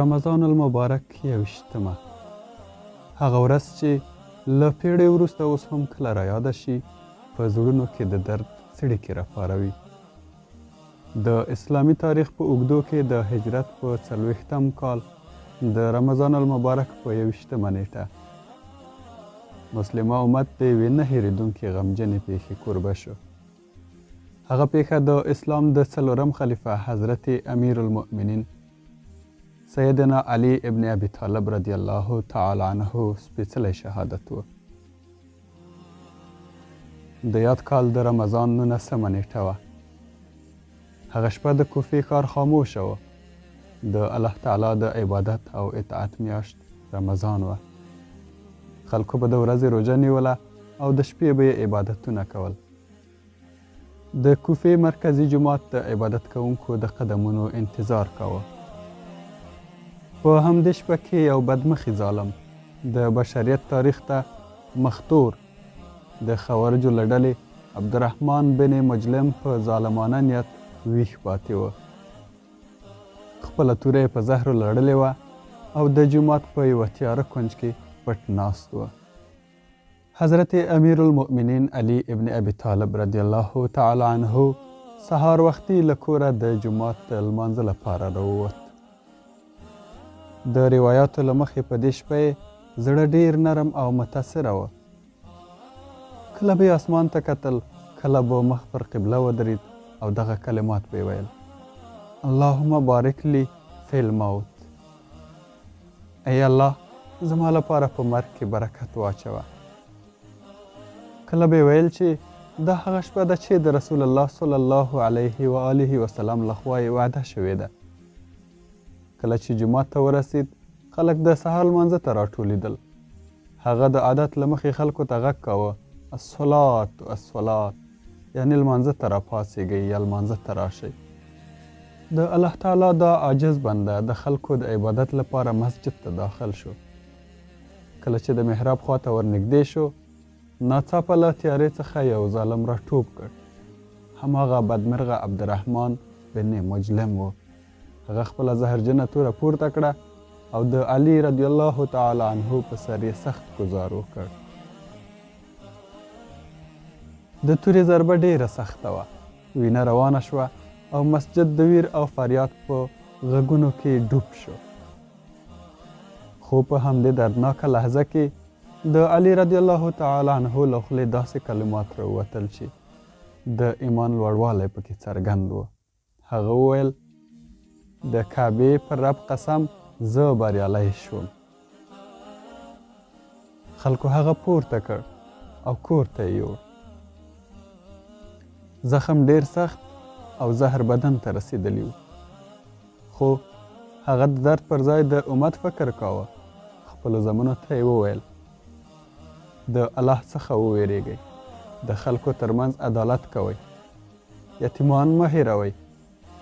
رمضان المبارک 21مه هغه ورځ چې له پیړۍ وروسته اوس هم کله رایاده شي په زړونو کې د درد څړیکې راپاروي. د اسلامي تاریخ په اوږدو کې د هجرت په 40م کال د رمضان المبارک په 21مه نیټه مسلمه امت د یوې نه هېرېدونکې غمجنې پیښې کوربه شو. هغه پیښه د اسلام د 4م خلیفه حضرت امیر المؤمنین سیدنا علی ابن ابي طالب رضی الله تعالی عنه سپېڅلی شهادت و. د یاد کال د رمضان 19مه نیټه وه. هغه شپه د کوفې ښار خاموشه و. د الله تعالی د عبادت او اطاعت میاشت رمضان وه. خلکو به د ورځې روژه نیوله او د شپې به یې عبادتونه کول. د کوفې مرکزي جومات د عبادت کوونکو د قدمونو انتظار کاوه. په همدې شپه کې یو بدمخي ظالم د بشریت تاریخ ته مختور د خوارجو له ډلې عبدالرحمن بن مجلم په ظالمانه نیت ویښ پاتې و. خپله توره یې په زهرو لړلې وه او د جومات په یوه تیاره کونج کې پټ ناست و. حضرت امیر المؤمنین علی ابن ابي طالب رضی الله تعالی عنه سهار وختي له کوره د جومات د لمانځه لپاره راووت. د روایاتو له مخې په دې شپه یې زړه ډیر نرم او متاثره و. کله به یې اسمان ته کتل، کله به مخ پر قبله ودرید او دغه کلمات به یې ویل: اللهم بارک لی فی الموت. ای الله زما لپاره په مرګ کې برکت واچوه. کله به یې ویل چې دا هغه شپه ده چې د رسول الله صلی الله علیه و آله وسلم لخوا یې وعده شوې ده. کله چې جومات ته ورسید، خلک د سهار لمانځه ته راټولېدل. هغه د عادت له مخې خلکو ته غږ کاوه: الصلات الصلات، یعنې لمانځه ته راپاڅېږئ یا لمانځه ته راشئ. د الله تعالی دا عاجز بنده د خلکو د عبادت لپاره مسجد ته داخل شو. کله چې د محراب خواته ورنږدې شو، ناڅاپه له تیارې څخه یو ظالم راټوپ کړ. هماغه بدمرغه عبدالرحمن بن مجلم و. هغه خپله زهرجنه توره پورته کړه او د علي رضی الله تعالی عنه په سر یې سخت ګزار وکړ. د تورې ضربه ډیره سخته وه. وینه روانه شوه او مسجد د ویر او فریاد په غږونو کې ډوب شو. خو په همدې دردناکه لحظه کې د علي رضی الله تعالی عنه له خولې داسې کلمات راووتل چې د ایمان لوړوالی پکې څرګند و. هغه وویل: د کعبې پر رب قسم زه بریالی شوم. خلکو هغه پورته کړ او کور ته یې یوړ. زخم ډیر سخت او زهر بدن ته رسیدلی و. خو هغه د درد پر ځای د امت فکر کاوه. خپلو زامنو ته یې وویل: د الله څخه وویریږئ، د خلکو ترمنځ عدالت کوئ، یتیمان مه هیروئ،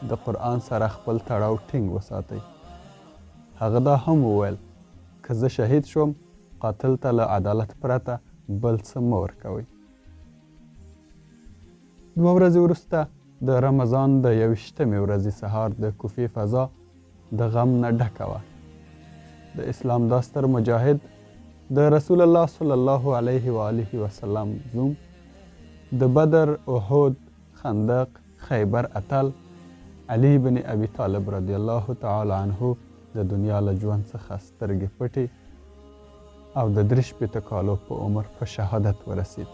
د قرآن سره خپل تړاو ټینګ وساتئ. هغه دا هم وویل: که زه شهید شوم، قاتل ته له عدالت پرته بل څه مه ورکوئ. 2 ورځې وروسته د رمضان د 21مې ورځې سهار د کوفې فضا د غم نه ډکه وه. د اسلام دا ستر مجاهد د رسول الله صلی الله علیه و آله وسلم زوم د بدر، احد، خندق، خیبر اتل علي بن ابي طالب رضی الله تعالی عنه د دنیا له ژوند څخه سترګې پټې او د 63 کالو په عمر په شهادت ورسید.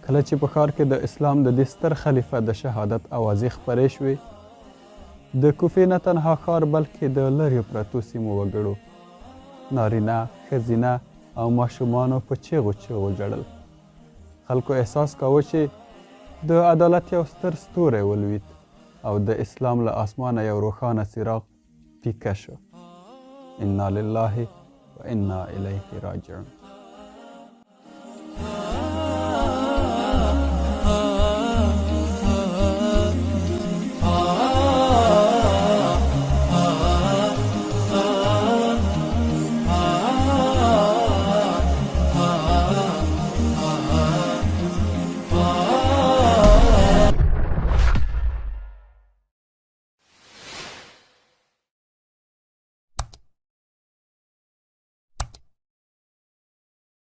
کله چې په ښار کې د اسلام د دې ستر خلیفه د شهادت اوازې خپرې شوې، د کوفې نه تنها ښار بلکې د لرې پرتو سیمو وګړو، نارینه، ښځینه او ماشومانو په چیغو چیغو ژړل. خلکو احساس کاوه چې د عدالت یو ستر ستوری ولوید او د اسلام له آسمانه یو روښانه څراغ پیکه شو. انا لله و انا الیه راجعون.